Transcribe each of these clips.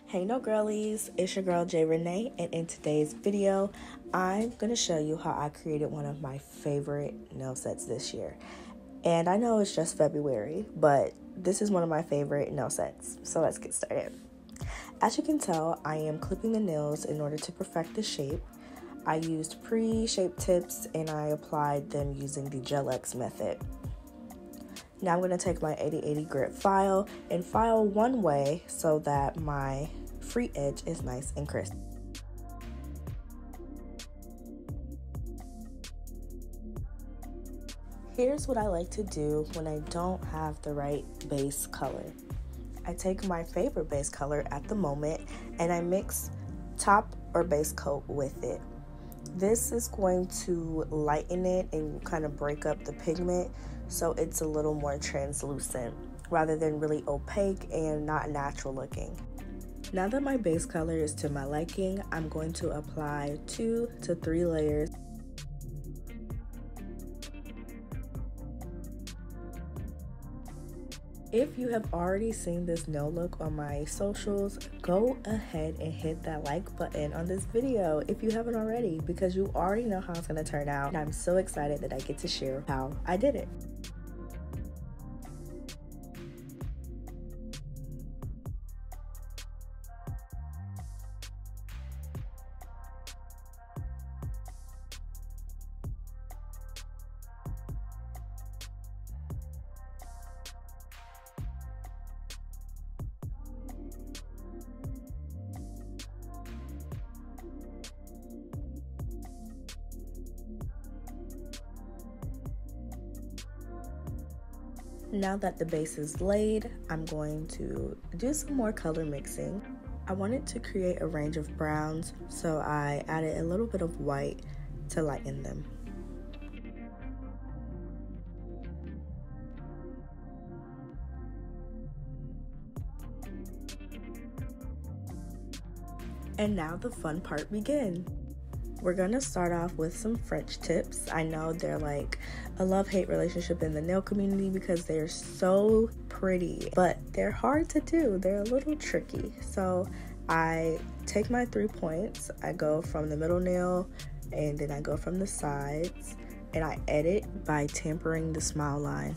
Hey no girlies, it's your girl J Renee, and in today's video I'm going to show you how I created one of my favorite nail sets this year. And I know it's just February, but this is one of my favorite nail sets, so let's get started. As you can tell, I am clipping the nails in order to perfect the shape. I used pre-shaped tips and I applied them using the Gel X method. Now I'm going to take my 80/80 grit file and file one way so that my free edge is nice and crisp. Here's what I like to do when I don't have the right base color. I take my favorite base color at the moment and I mix top or base coat with it. This is going to lighten it and kind of break up the pigment so it's a little more translucent rather than really opaque and not natural looking. Now that my base color is to my liking, I'm going to apply 2 to 3 layers. If you have already seen this nail look on my socials, go ahead and hit that like button on this video if you haven't already, because you already know how it's going to turn out, and I'm so excited that I get to share how I did it. Now that the base is laid, I'm going to do some more color mixing. I wanted to create a range of browns, so I added a little bit of white to lighten them. And now the fun part begins. We're gonna start off with some French tips. I know they're like a love-hate relationship in the nail community because they're so pretty, but they're hard to do. They're a little tricky. So I take my 3 points, I go from the middle nail, and then I go from the sides, and I edit by tempering the smile line.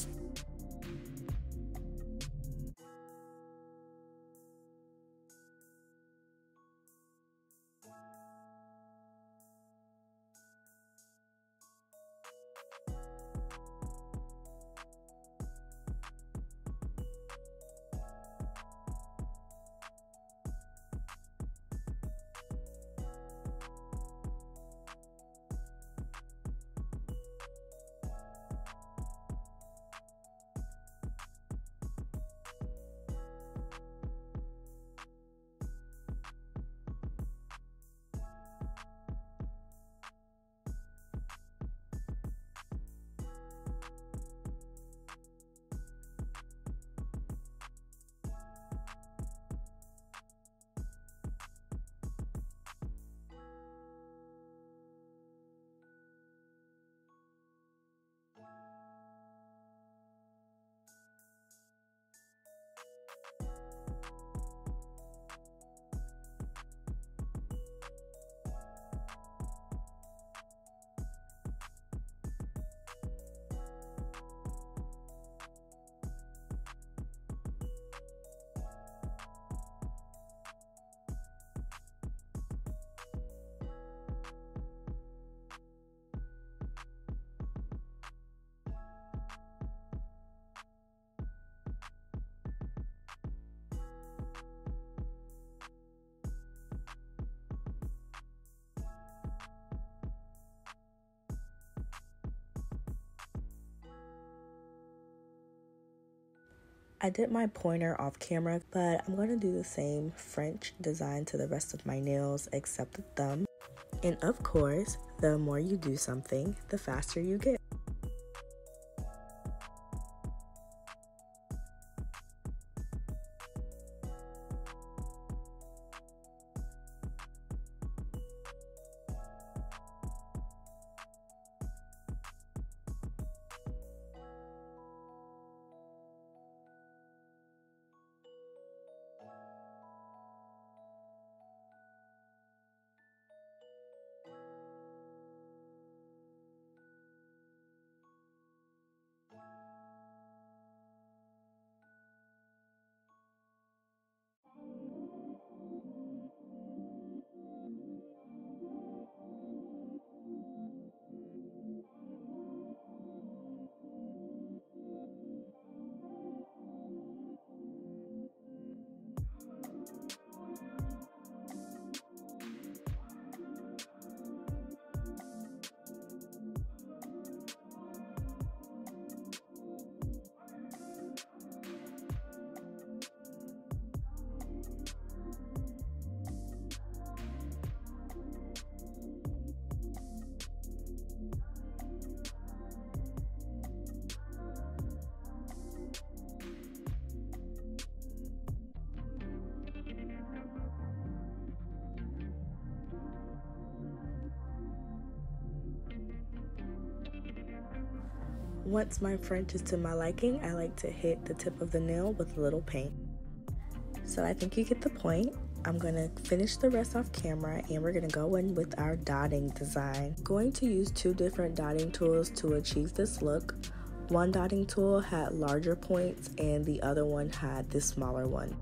I did my pointer off camera, but I'm going to do the same French design to the rest of my nails except the thumb. And of course, the more you do something, the faster you get. Once my French is to my liking, I like to hit the tip of the nail with a little paint. So I think you get the point. I'm going to finish the rest off camera and we're going to go in with our dotting design. I'm going to use 2 different dotting tools to achieve this look. One dotting tool had larger points and the other one had this smaller one.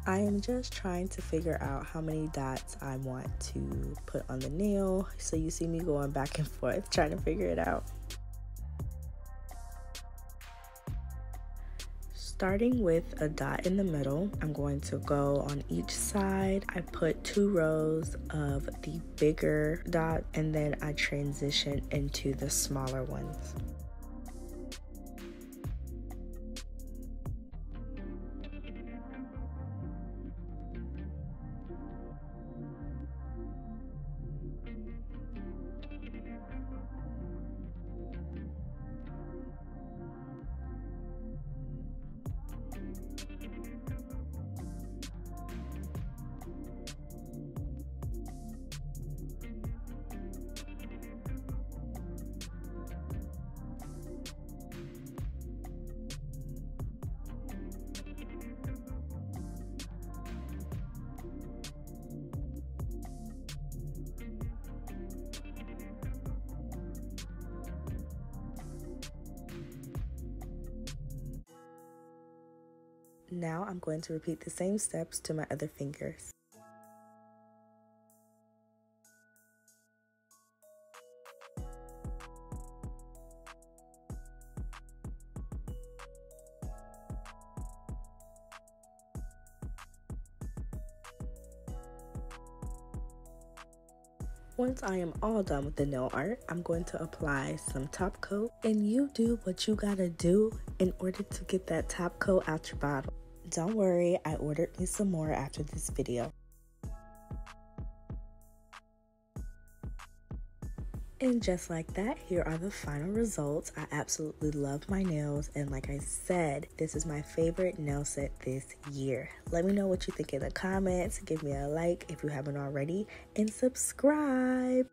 I am just trying to figure out how many dots I want to put on the nail, so you see me going back and forth trying to figure it out. Starting with a dot in the middle, I'm going to go on each side. I put 2 rows of the bigger dot and then I transition into the smaller ones. Now I'm going to repeat the same steps to my other fingers. Once I am all done with the nail art, I'm going to apply some top coat, and you do what you gotta do in order to get that top coat out your bottle. Don't worry, I ordered me some more after this video. And just like that, here are the final results. I absolutely love my nails, and like I said, this is my favorite nail set this year. Let me know what you think in the comments, give me a like if you haven't already, and subscribe.